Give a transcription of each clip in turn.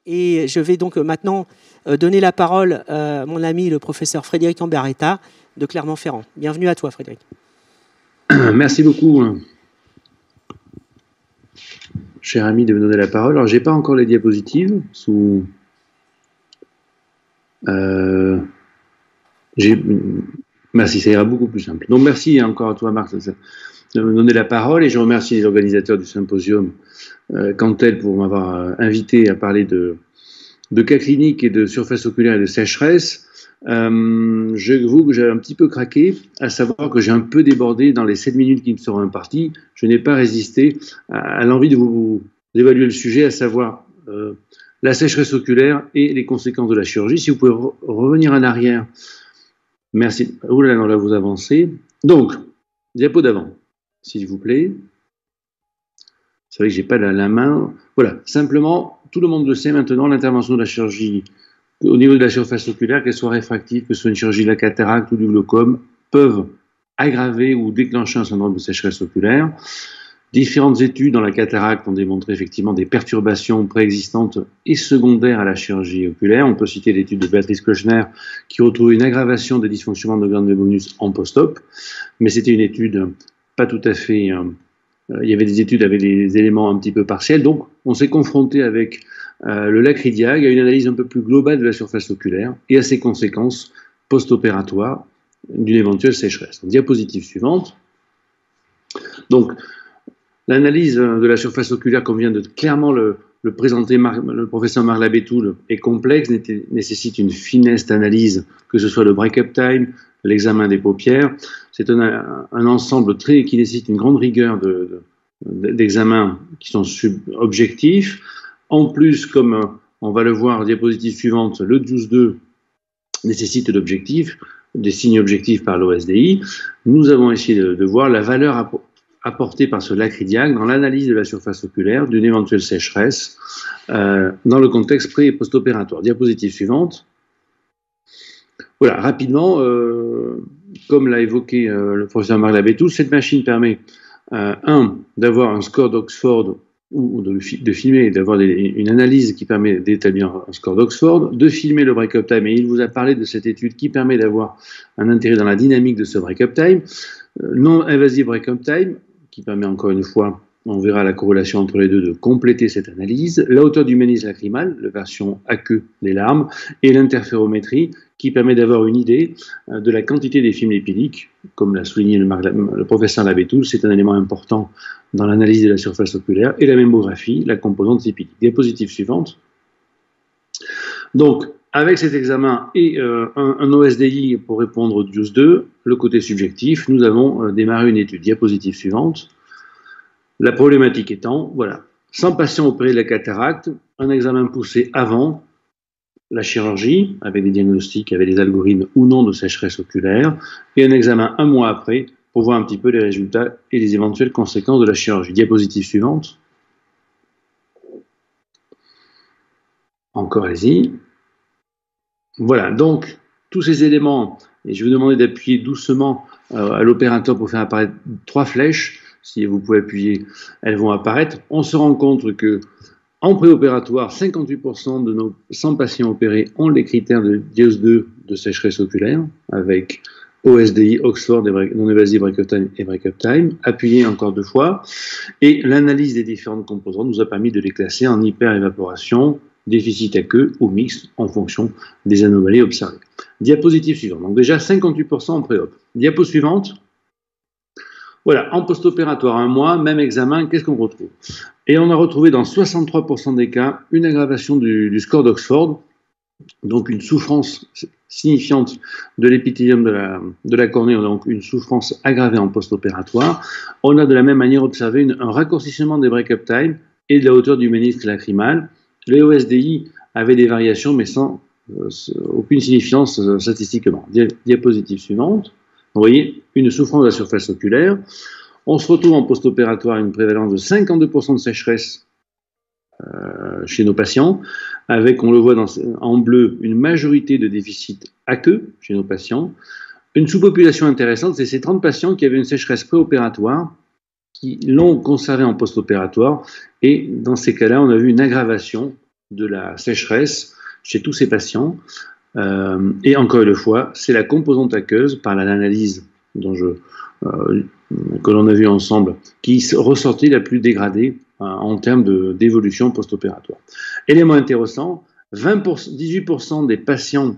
Et je vais donc maintenant donner la parole à mon ami le professeur Frédéric Ambarreta de Clermont-Ferrand. Bienvenue à toi, Frédéric. Merci beaucoup, cher ami, de me donner la parole. Alors, je n'ai pas encore les diapositives Merci, ça ira beaucoup plus simple. Donc, merci encore à toi, Marc, de me donner la parole, et je remercie les organisateurs du symposium, Cantel, pour m'avoir invité à parler de cas cliniques et de surface oculaire et de sécheresse. J'avoue que j'ai un petit peu craqué, à savoir que j'ai un peu débordé dans les 7 minutes qui me seront imparties. Je n'ai pas résisté à l'envie de vous d'évaluer le sujet, à savoir la sécheresse oculaire et les conséquences de la chirurgie. Si vous pouvez revenir en arrière. Merci. Ouh là, là, vous avancez. Donc, diapo d'avant, s'il vous plaît. C'est vrai que j'ai pas la main. Voilà, simplement, tout le monde le sait maintenant, l'intervention de la chirurgie au niveau de la surface oculaire, qu'elle soit réfractive, que ce soit une chirurgie de la cataracte ou du glaucome, peuvent aggraver ou déclencher un syndrome de sécheresse oculaire. Différentes études dans la cataracte ont démontré effectivement des perturbations préexistantes et secondaires à la chirurgie oculaire. On peut citer l'étude de Béatrice Kochner qui retrouve une aggravation des dysfonctionnements de glande de bonus en post-op, mais c'était une étude pas tout à fait... il y avait des études avec des éléments un petit peu partiels, donc on s'est confronté avec le Lacridiag à une analyse un peu plus globale de la surface oculaire et à ses conséquences post-opératoires d'une éventuelle sécheresse. Donc, diapositive suivante. Donc, l'analyse de la surface oculaire, comme vient de clairement le présenter le professeur Marc Labétoul, est complexe, nécessite une finesse d'analyse, que ce soit le break-up time, l'examen des paupières. C'est un ensemble qui nécessite une grande rigueur d'examens qui sont objectifs. En plus, comme on va le voir, diapositive suivante, le JUICE-2 nécessite d'objectifs, des signes objectifs par l'OSDI. Nous avons essayé de voir la valeur apportée par ce Lacridiag dans l'analyse de la surface oculaire d'une éventuelle sécheresse dans le contexte pré- et post-opératoire. Diapositive suivante. Voilà, rapidement, comme l'a évoqué le professeur Marc Labétoul, cette machine permet, d'avoir un score d'Oxford ou de filmer et d'avoir une analyse qui permet d'établir un score d'Oxford, de filmer le break-up time, et il vous a parlé de cette étude qui permet d'avoir un intérêt dans la dynamique de ce break-up time, non-invasive break-up time, qui permet encore une fois, on verra la corrélation entre les deux, de compléter cette analyse, la hauteur du ménisque lacrymal, la version à queue des larmes, et l'interférométrie, qui permet d'avoir une idée de la quantité des films lipidiques. Comme l'a souligné le professeur Labétoul, c'est un élément important dans l'analyse de la surface oculaire, et la mammographie, la composante lipidique. Diapositive suivante. Donc, avec cet examen et un OSDI pour répondre au JUICE-2, le côté subjectif, nous avons démarré une étude. Diapositive suivante. La problématique étant, voilà, 100 patients opérés de la cataracte, un examen poussé avant la chirurgie, avec des diagnostics, avec des algorithmes ou non de sécheresse oculaire, et un examen un mois après pour voir un petit peu les résultats et les éventuelles conséquences de la chirurgie. Diapositive suivante. Encore, allez-y. Voilà, donc, tous ces éléments, et je vais vous demander d'appuyer doucement à l'opérateur pour faire apparaître 3 flèches. Si vous pouvez appuyer, elles vont apparaître. On se rend compte que en préopératoire, 58% de nos 100 patients opérés ont les critères de JUICE-2 de sécheresse oculaire, avec OSDI, Oxford, non-invasive break-up time et break-up time, appuyé encore 2 fois. Et l'analyse des différentes composantes nous a permis de les classer en hyper-évaporation, déficit à queue ou mixte, en fonction des anomalies observées. Diapositive suivante. Donc déjà 58% en pré-op. Diapo suivante. Voilà, en post-opératoire, un mois, même examen, qu'est-ce qu'on retrouve? Et on a retrouvé dans 63% des cas une aggravation du score d'Oxford, donc une souffrance signifiante de l'épithélium de la cornée, donc une souffrance aggravée en post-opératoire. On a de la même manière observé un raccourcissement des break-up time et de la hauteur du ménisque lacrymal. Les OSDI avaient des variations, mais sans aucune signifiance statistiquement. Diapositive suivante. Vous voyez, une souffrance de la surface oculaire. On se retrouve en post-opératoire à une prévalence de 52% de sécheresse chez nos patients, avec, on le voit en bleu, une majorité de déficit à queue chez nos patients. Une sous-population intéressante, c'est ces 30 patients qui avaient une sécheresse préopératoire, qui l'ont conservée en post-opératoire, et dans ces cas-là, on a vu une aggravation de la sécheresse chez tous ces patients. Et encore une fois, c'est la composante aqueuse, par l'analyse que l'on a vu ensemble, qui ressortit la plus dégradée en termes d'évolution post-opératoire. Élément intéressant, 18% des patients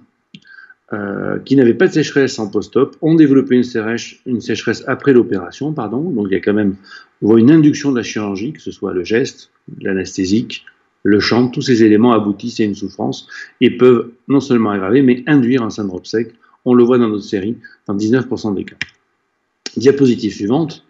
qui n'avaient pas de sécheresse en post-op ont développé une sécheresse après l'opération, donc il y a quand même une induction de la chirurgie, que ce soit le geste, l'anesthésique, le chant, tous ces éléments aboutissent à une souffrance et peuvent non seulement aggraver, mais induire un syndrome sec. On le voit dans notre série, dans 19% des cas. Diapositive suivante.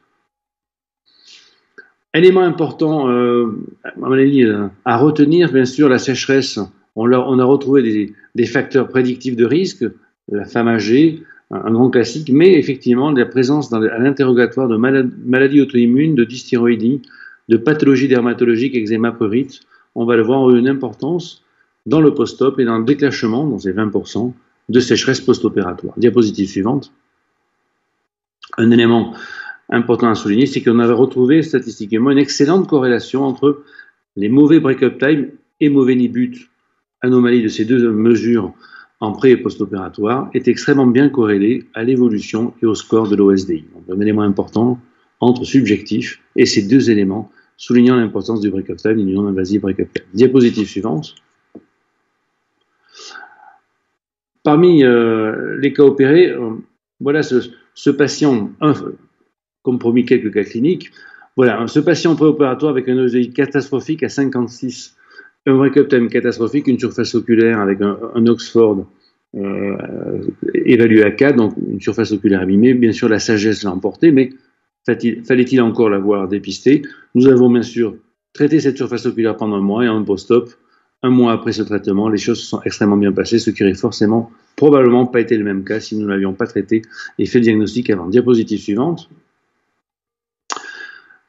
Élément important, à mon avis, à retenir, bien sûr, la sécheresse. On a retrouvé des facteurs prédictifs de risque, la femme âgée, un grand classique, mais effectivement, la présence à l'interrogatoire de maladies auto-immunes, de dysthyroïdie, de pathologies dermatologiques, eczéma, prurite, on va le voir, ont une importance dans le post-op et dans le déclenchement, dans ces 20%, de sécheresse post-opératoire. Diapositive suivante. Un élément important à souligner, c'est qu'on avait retrouvé statistiquement une excellente corrélation entre les mauvais break-up time et mauvais nibut. Anomalie de ces deux mesures en pré- et post-opératoire est extrêmement bien corrélée à l'évolution et au score de l'OSDI. Donc un élément important entre subjectif et ces deux éléments soulignant l'importance du break-up time et du non-invasive break-up time. Diapositive suivante. Parmi les cas opérés, voilà ce patient, comme promis quelques cas cliniques, voilà, ce patient préopératoire avec un OSDI catastrophique à 56, un break-up time catastrophique, une surface oculaire avec un Oxford évalué à 4, donc une surface oculaire abîmée. Bien sûr, la sagesse l'a emporté, mais fallait-il encore l'avoir dépisté? Nous avons bien sûr traité cette surface oculaire pendant un mois et en post-op, un mois après ce traitement, les choses se sont extrêmement bien passées, ce qui aurait forcément, probablement pas été le même cas si nous ne l'avions pas traité et fait le diagnostic avant. Diapositive suivante.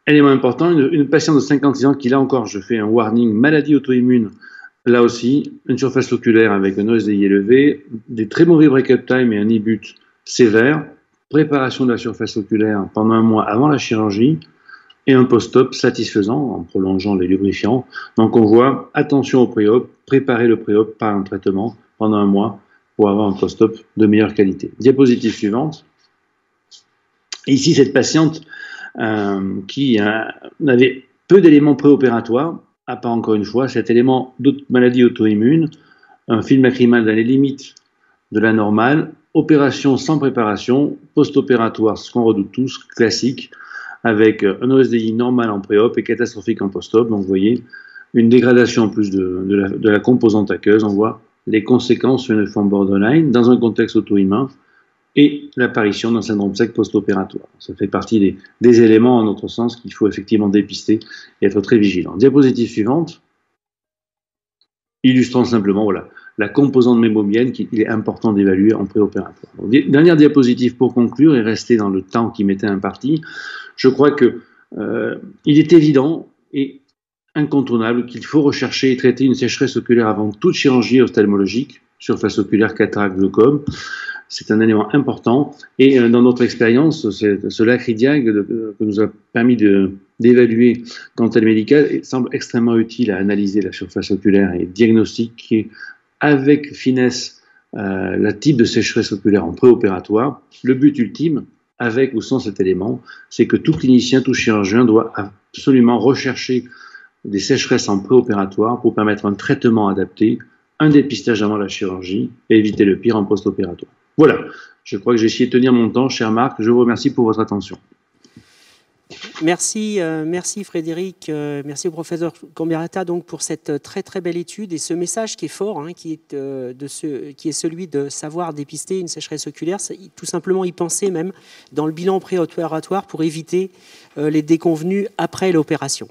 Élément important, une patiente de 56 ans qui, là encore, je fais un warning, maladie auto-immune, là aussi, une surface oculaire avec un OSDI élevé, des très mauvais break-up time et un nibut sévère, préparation de la surface oculaire pendant un mois avant la chirurgie, et un post-op satisfaisant en prolongeant les lubrifiants. Donc on voit, attention au pré-op, préparer le pré-op par un traitement pendant un mois pour avoir un post-op de meilleure qualité. Diapositive suivante. Ici, cette patiente qui avait peu d'éléments préopératoires, à part encore une fois cet élément d'autres maladies auto-immunes, un film lacrymal dans les limites de la normale, opération sans préparation, post-opératoire, ce qu'on redoute tous, classique, avec un OSDI normal en pré-op et catastrophique en post-op. Donc vous voyez, une dégradation en plus de la composante aqueuse, on voit les conséquences sur une forme borderline dans un contexte auto-immun et l'apparition d'un syndrome sec post-opératoire. Ça fait partie des éléments, en notre sens, qu'il faut effectivement dépister et être très vigilant. Diapositive suivante, illustrant simplement voilà, la composante mémomienne qu'il est important d'évaluer en préopératoire. Dernière diapositive pour conclure et rester dans le temps qui m'était imparti. Je crois qu'il est évident et incontournable qu'il faut rechercher et traiter une sécheresse oculaire avant toute chirurgie ophtalmologique, surface oculaire, cataracte, glaucome. C'est un élément important. Et dans notre expérience, ce Lacridiag que nous a permis d'évaluer quantité médicale semble extrêmement utile à analyser la surface oculaire et diagnostiquer avec finesse le type de sécheresse oculaire en préopératoire. Le but ultime, avec ou sans cet élément, c'est que tout clinicien, tout chirurgien doit absolument rechercher des sécheresses en préopératoire pour permettre un traitement adapté, un dépistage avant la chirurgie et éviter le pire en post-opératoire. Voilà, je crois que j'ai essayé de tenir mon temps, cher Marc. Je vous remercie pour votre attention. Merci, merci Frédéric, merci au professeur Camberetta donc pour cette très très belle étude et ce message qui est fort, hein, qui est celui de savoir dépister une sécheresse oculaire, tout simplement y penser même dans le bilan préopératoire pour éviter les déconvenues après l'opération.